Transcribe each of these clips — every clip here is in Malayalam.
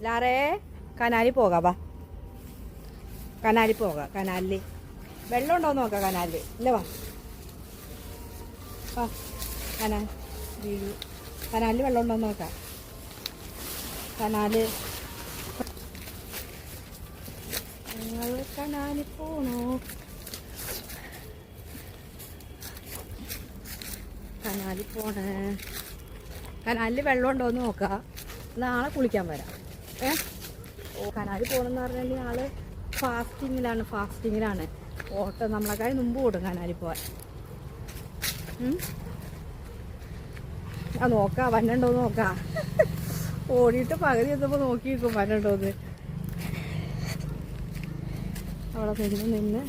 ലാറേ കനാലിൽ പോകാം വാ. കനാലിൽ പോകാം. കനാലിൽ വെള്ളം ഉണ്ടോ നോക്കാം. കനാലിൽ ഇല്ല വാ വാ. കനാലിൽ വെള്ളം ഉണ്ടോ നോക്കാം. കനാലിൽ ഞങ്ങൾ കനാലിൽ പോണോ. കനാലിൽ പോണേ. കനാലിൽ വെള്ളം ഉണ്ടോ എന്ന് നോക്കാം. നാളെ കുളിക്കാൻ വരാം. കനാലിൽ പോകണമെന്ന് പറഞ്ഞാൽ ആള് ഫാസ്റ്റിങ്ങിലാണ്. ഓട്ടം നമ്മളെക്കാൾ മുമ്പ് ഓടും കനാലിൽ പോവാൻ. ആ നോക്കാം വന്നുണ്ടോന്ന് നോക്കാം. ഓടിയിട്ട് പകുതി എത്തുമ്പോൾ നോക്കി നിൽക്കും വന്നുണ്ടോന്ന്. അവിടെ നിന്ന്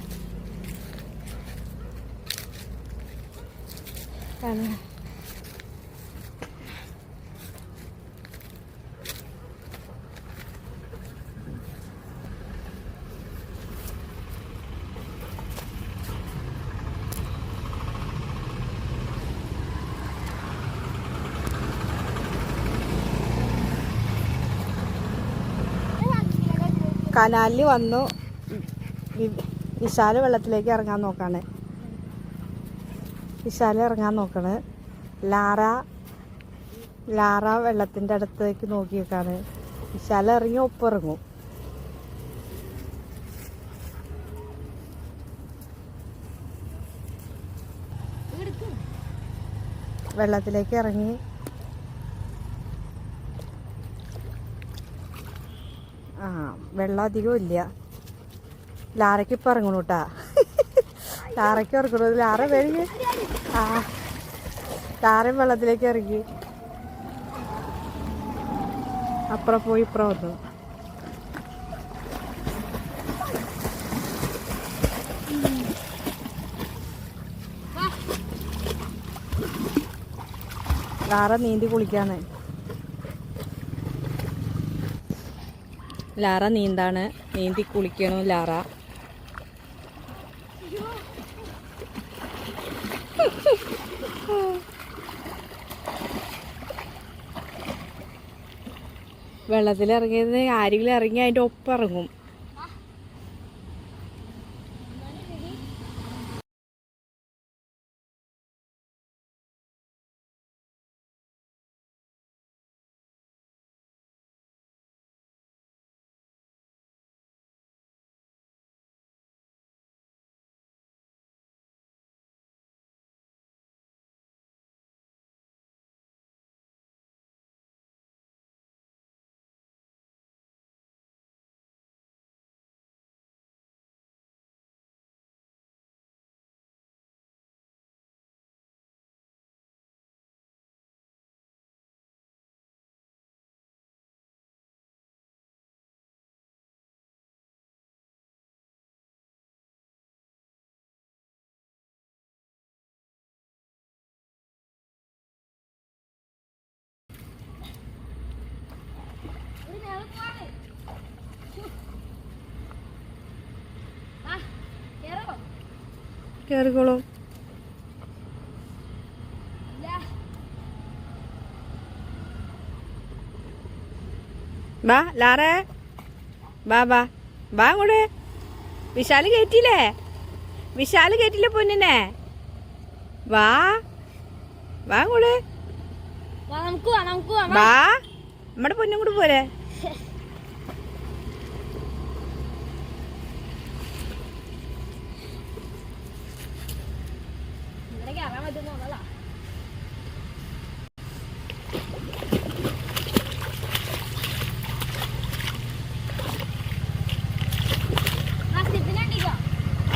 കനാലിൽ വന്നു. വിശാല് വെള്ളത്തിലേക്ക് ഇറങ്ങാൻ നോക്കാണ്. വിശാല് ഇറങ്ങാൻ നോക്കാണ്. ലാറ വെള്ളത്തിൻ്റെ അടുത്തേക്ക് നോക്കി നിൽക്കാണ്. വിശാല് ഇറങ്ങി ഒപ്പിറങ്ങും. വെള്ളത്തിലേക്ക് ഇറങ്ങി. ആ വെള്ളം അധികം ഇല്ല. ലാറയ്ക്ക് ഇപ്പം ഇറങ്ങണു കേട്ടാ. ലാറയ്ക്ക് ഇറങ്ങണു. ലാറ വരിക. ആ ലാറയും വെള്ളത്തിലേക്ക് ഇറങ്ങി. അപ്പുറം പോയി ഇപ്പുറം വന്നു. ലാറ നീന്തി കുളിക്കാണ്. ലാറ നീന്താണ്. നീന്തി കുളിക്കണു ലാറ. വെള്ളത്തിലിറങ്ങിയത് ആരെങ്കിലും ഇറങ്ങി അതിൻ്റെ ഒപ്പം ഇറങ്ങും. കേറിക്കോളും. വാ ലാറേ വാ വാ വാ അങ്ങോട്ട്. വിശാല് കയറ്റിയില്ലേ. വിശാല് കയറ്റില്ലേ പൊന്നിനെ. വാ വാ അങ്ങോട്ട്. വാ നമ്മുടെ പൊന്നും കൂടെ പോരെ.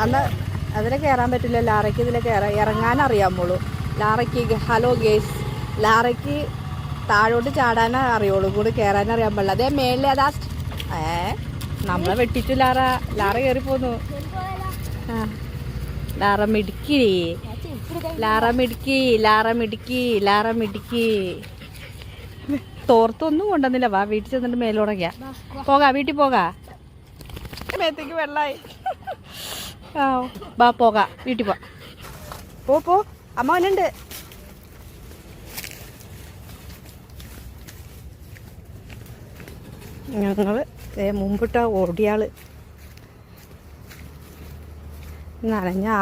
അന്ന് അതിൽ കയറാൻ പറ്റില്ല. ലാറയ്ക്ക് ഇതിൽ ഇറങ്ങാൻ അറിയാമുള്ളൂ. ലാറയ്ക്ക് ഹലോ ഗേസ്, ലാറയ്ക്ക് താഴോട്ട് ചാടാനേ അറിയുള്ളൂ, കൂടി കയറാൻ അറിയാൻ പാടില്ല. അതേ മേളിൽ അതാ നമ്മളെ വെട്ടിച്ചു. ലാറ കയറി പോന്നു. ലാറ മിടുക്കി. തോർത്തൊന്നും കൊണ്ടുവന്നില്ല. വാ വീട്ടിൽ ചെന്നിട്ട് മേലോടങ്ങിയ പോകാ. വീട്ടിൽ പോകാ. മേത്തേക്ക് വെള്ളമായി. ആ വാ പോകാ. വീട്ടിൽ പോ. അമ്മ വന്നുണ്ട്. ഞങ്ങൾ മുമ്പിട്ട ഓടിയാൾ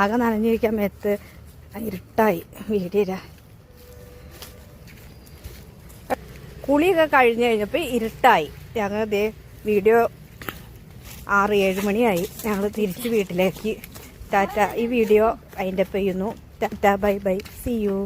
ആകെ നനഞ്ഞിരിക്കാൻ മേത്ത് ഇരുട്ടായി വീടിര. കുളിയൊക്കെ കഴിഞ്ഞ് കഴിഞ്ഞപ്പോൾ ഇരുട്ടായി. ഞങ്ങൾ ദേ വീഡിയോ 6-7 മണിയായി. ഞങ്ങൾ തിരിച്ച് വീട്ടിലേക്ക്. ടാറ്റ. ഈ വീഡിയോ അതിൻ്റെ ചെയ്യുന്നു. Tata, bye bye, see U.